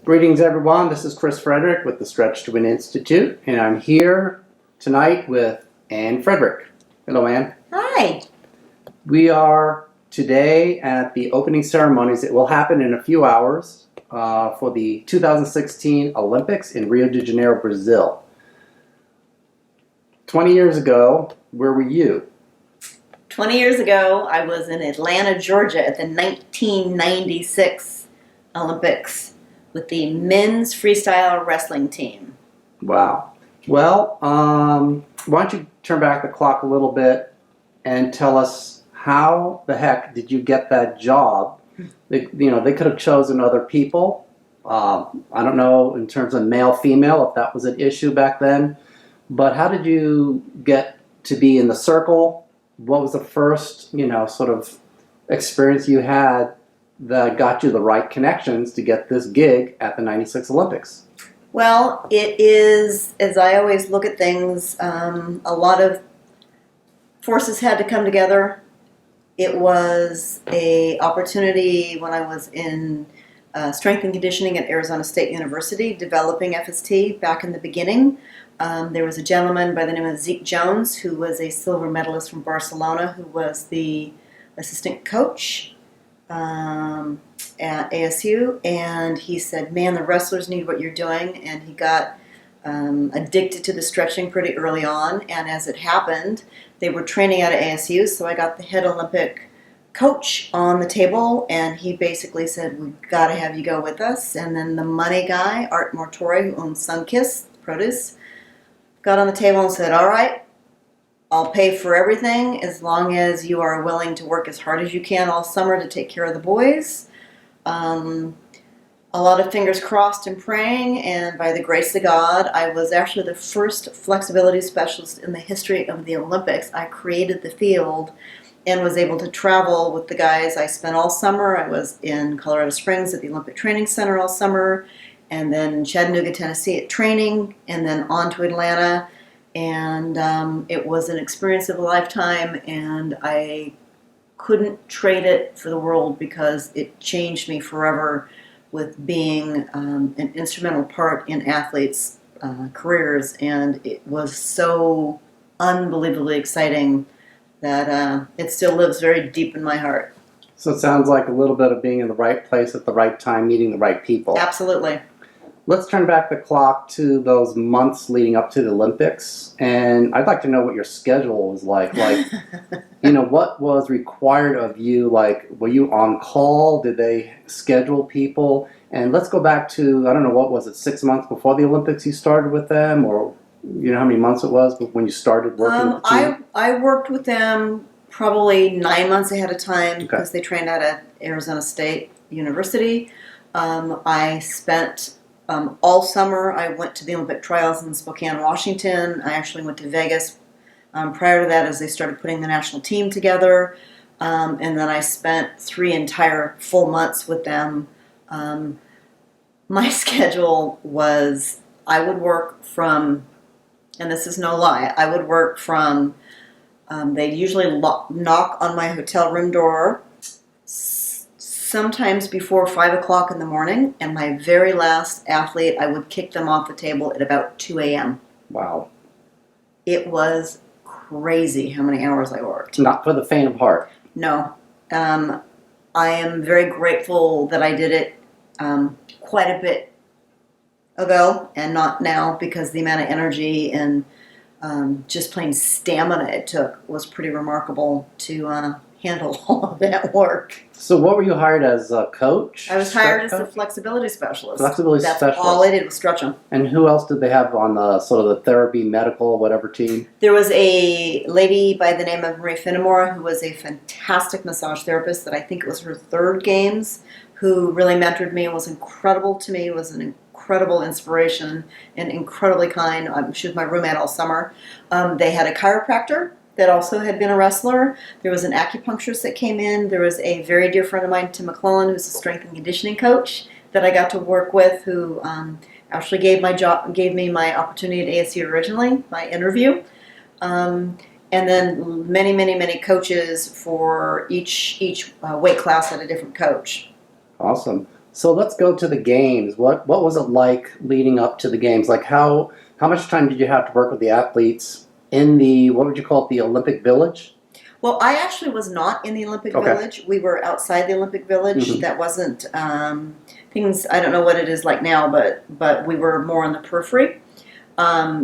Greetings, everyone. This is Chris Frederick with the Stretch to Win Institute, and I'm here tonight with Ann Frederick. Hello, Ann. Hi. We are today at the opening ceremonies. It will happen in a few hours for the 2016 Olympics in Rio de Janeiro, Brazil. 20 years ago, where were you? 20 years ago, I was in Atlanta, Georgia at the 1996 Olympics with the Men's Freestyle Wrestling team. Wow. Well, why don't you turn back the clock a little bit and tell us how the heck did you get that job? They could have chosen other people. I don't know in terms of male, female, if that was an issue back then. But how did you get to be in the circle? What was the first, sort of experience you had that got you the right connections to get this gig at the 96 Olympics? Well, it is, as I always look at things, a lot of forces had to come together. It was an opportunity when I was in strength and conditioning at Arizona State University, developing FST back in the beginning. There was a gentleman by the name of Zeke Jones, who was a silver medalist from Barcelona, who was the assistant coach at ASU, and he said, man, the wrestlers need what you're doing, and he got addicted to the stretching pretty early on, and as it happened, they were training out of ASU, so I got the head Olympic coach on the table, and he basically said, we've got to have you go with us. And then the money guy, Art Mortore, who owns Sunkiss Produce, got on the table and said, all right, I'll pay for everything as long as you are willing to work as hard as you can all summer to take care of the boys. A lot of fingers crossed and praying, and by the grace of God, I was actually the first flexibility specialist in the history of the Olympics. I created the field and was able to travel with the guys. I spent all summer. I was in Colorado Springs at the Olympic Training Center all summer, and then Chattanooga, Tennessee at training, and then on to Atlanta. And it was an experience of a lifetime, and I couldn't trade it for the world because it changed me forever with being an instrumental part in athletes' careers, and it was so unbelievably exciting that it still lives very deep in my heart. So it sounds like a little bit of being in the right place at the right time, meeting the right people. Absolutely. Let's turn back the clock to those months leading up to the Olympics, and I'd like to know what your schedule was like. What was required of you? Like, were you on call? Did they schedule people? And let's go back to, I don't know, what was it, 6 months before the Olympics you started with them? Or you know how many months it was when you started working with the team? I worked with them probably 9 months ahead of time because they trained out at Arizona State University. I spent all summer. I went to the Olympic trials in Spokane, Washington. I actually went to Vegas prior to that as they started putting the national team together. And then I spent 3 entire full months with them. My schedule was, I would work from, and this is no lie, I would work from, they'd usually knock on my hotel room door sometimes before 5 o'clock in the morning, and my very last athlete, I would kick them off the table at about 2 a.m. Wow. It was crazy how many hours I worked. Not for the faint of heart. No. I am very grateful that I did it quite a bit ago and not now, because the amount of energy and just plain stamina it took was pretty remarkable to handle all of that work. So what were you hired as, a coach? I was hired as a flexibility specialist. That's specialist. All I did was stretch them. And who else did they have on the sort of the therapy, medical, whatever team? There was a lady by the name of Marie Finnemore, who was a fantastic massage therapist that I think it was her 3rd games, who really mentored me and was incredible to me, was an incredible inspiration and incredibly kind. She was my roommate all summer. They had a chiropractor that also had been a wrestler. There was an acupuncturist that came in. There was a very dear friend of mine, Tim McClellan, who's a strength and conditioning coach that I got to work with, who actually gave me my opportunity at ASU originally, my interview. And then many, many, many coaches for each weight class had a different coach. Awesome. So let's go to the games. What was it like leading up to the games? Like how much time did you have to work with the athletes in the, what would you call it, the Olympic Village? Well, I actually was not in the Olympic Okay. Village. We were outside the Olympic Village. Mhm. That wasn't things. I don't know what it is like now, but we were more on the periphery.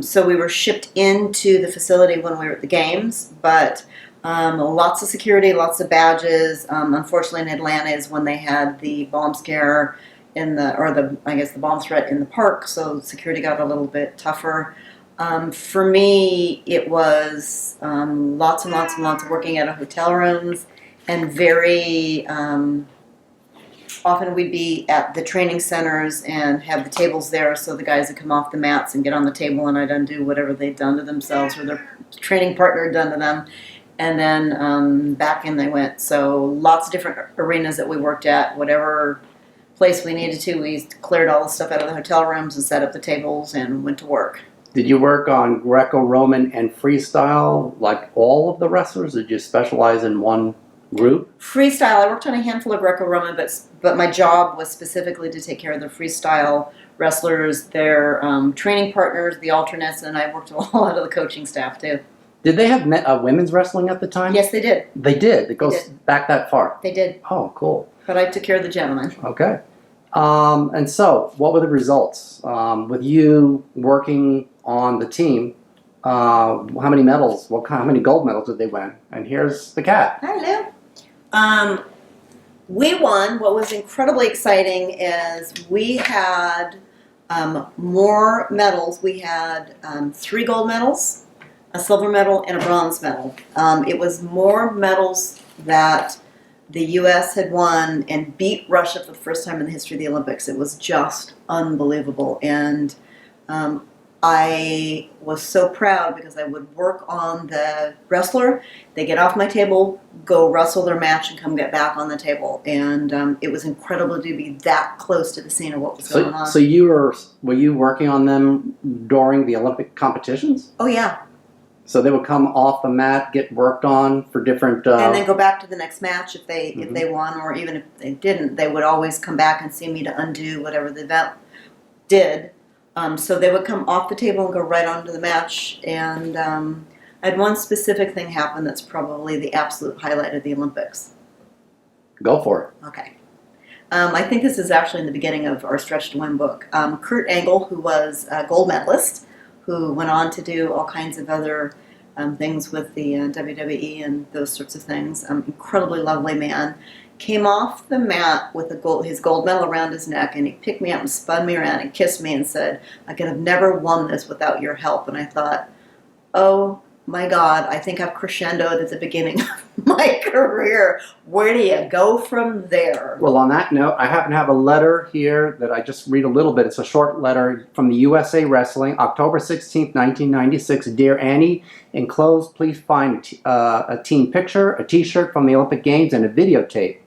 So we were shipped into the facility when we were at the games, but lots of security, lots of badges. Unfortunately, in Atlanta is when they had the bomb scare the bomb threat in the park. So security got a little bit tougher. For me, it was lots and lots and lots of working out of hotel rooms, and very often we'd be at the training centers and have the tables there so the guys would come off the mats and get on the table and I'd undo whatever they'd done to themselves or their training partner had done to them. And then back in they went. So lots of different arenas that we worked at, whatever place we needed to. We cleared all the stuff out of the hotel rooms and set up the tables and went to work. Did you work on Greco-Roman and freestyle like all of the wrestlers? Or did you specialize in one group? Freestyle, I worked on a handful of Greco-Roman, but my job was specifically to take care of the freestyle wrestlers, their training partners, the alternates, and I worked a lot of the coaching staff too. Did they have women's wrestling at the time? Yes, they did. They did. It goes back that far. They did. Oh, cool. But I took care of the gentlemen. Okay. And so, what were the results? With you working on the team, how many medals, how many gold medals did they win? And here's the cat. Hello. We won. What was incredibly exciting is we had more medals. We had 3 gold medals, a silver medal, and a bronze medal. It was more medals that the U.S. had won and beat Russia for the first time in the history of the Olympics. It was just unbelievable. And I was so proud because I would work on the wrestler. They get off my table, go wrestle their match, and come get back on the table. And it was incredible to be that close to the scene of what was going on. So were you working on them during the Olympic competitions? Oh, yeah. So they would come off the mat, get worked on for different... and then go back to the next match if they won, or even if they didn't, they would always come back and see me to undo whatever the event did. So they would come off the table and go right on to the match. And I had one specific thing happen that's probably the absolute highlight of the Olympics. Go for it. Okay. I think this is actually in the beginning of our Stretch to Win book. Kurt Angle, who was a gold medalist, who went on to do all kinds of other things with the WWE and those sorts of things. Incredibly lovely man. Came off the mat with his gold medal around his neck, and he picked me up and spun me around and kissed me and said, "I could have never won this without your help." And I thought, oh my God, I think I've crescendoed at the beginning of my career. Where do you go from there? Well, on that note, I happen to have a letter here that I just read a little bit. It's a short letter from the USA Wrestling, October 16th, 1996. Dear Annie, enclosed, please find a team picture, a t-shirt from the Olympic Games, and a videotape.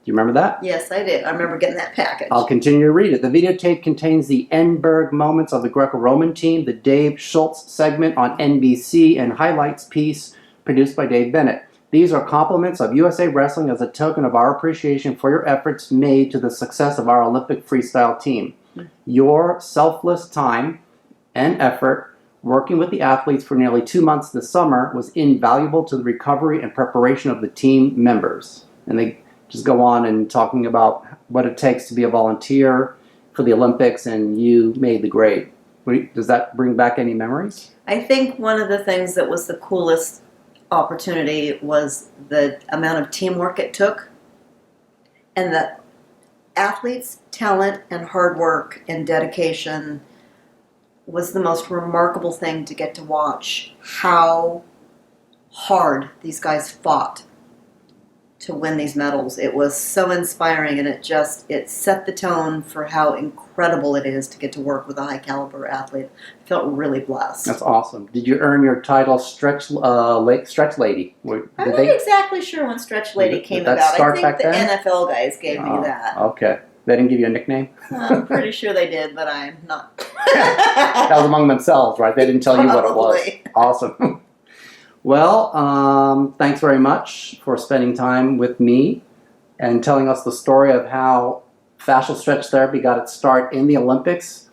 Do you remember that? Yes, I did. I remember getting that package. I'll continue to read it. The videotape contains the Enberg moments of the Greco-Roman team, the Dave Schultz segment on NBC, and highlights piece produced by Dave Bennett. These are compliments of USA Wrestling as a token of our appreciation for your efforts made to the success of our Olympic freestyle team. Your selfless time and effort working with the athletes for nearly 2 months this summer was invaluable to the recovery and preparation of the team members. And they just go on and talking about what it takes to be a volunteer for the Olympics, and you made the grade. Does that bring back any memories? I think one of the things that was the coolest opportunity was the amount of teamwork it took, and the athletes' talent and hard work and dedication was the most remarkable thing to get to watch. How hard these guys fought to win these medals. It was so inspiring, and it set the tone for how incredible it is to get to work with a high caliber athlete. I felt really blessed. That's awesome. Did you earn your title Stretch Lady? I'm not exactly sure when Stretch Lady came about. I think the NFL guys gave me that. Okay. They didn't give you a nickname? I'm pretty sure they did, but I'm not. That was among themselves, right? They didn't tell you what it was. Awesome. Well, thanks very much for spending time with me and telling us the story of how Fascia Stretch Therapy got its start in the Olympics.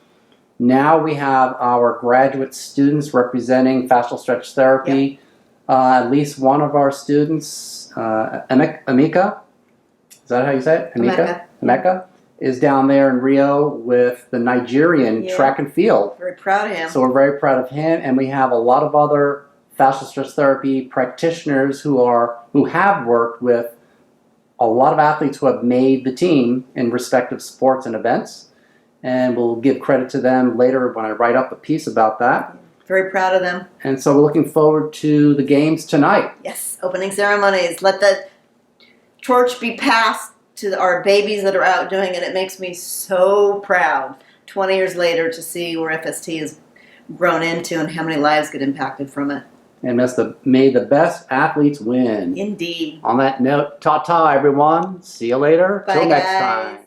Now we have our graduate students representing Fascia Stretch Therapy. At least one of our students, Emeka, is that how you say it? Emeka is down there in Rio with the Nigerian Track and Field. Very proud of him. So we're very proud of him, and we have a lot of other fascia stretch therapy practitioners who have worked with a lot of athletes who have made the team in respective sports and events, and we'll give credit to them later when I write up a piece about that. Very proud of them. And so we're looking forward to the games tonight. Yes, opening ceremonies. Let the torch be passed to our babies that are out doing it. It makes me so proud 20 years later to see where FST has grown into and how many lives get impacted from it. And may the best athletes win. Indeed. On that note, ta-ta, everyone. See you later. Bye, Till next guys. time.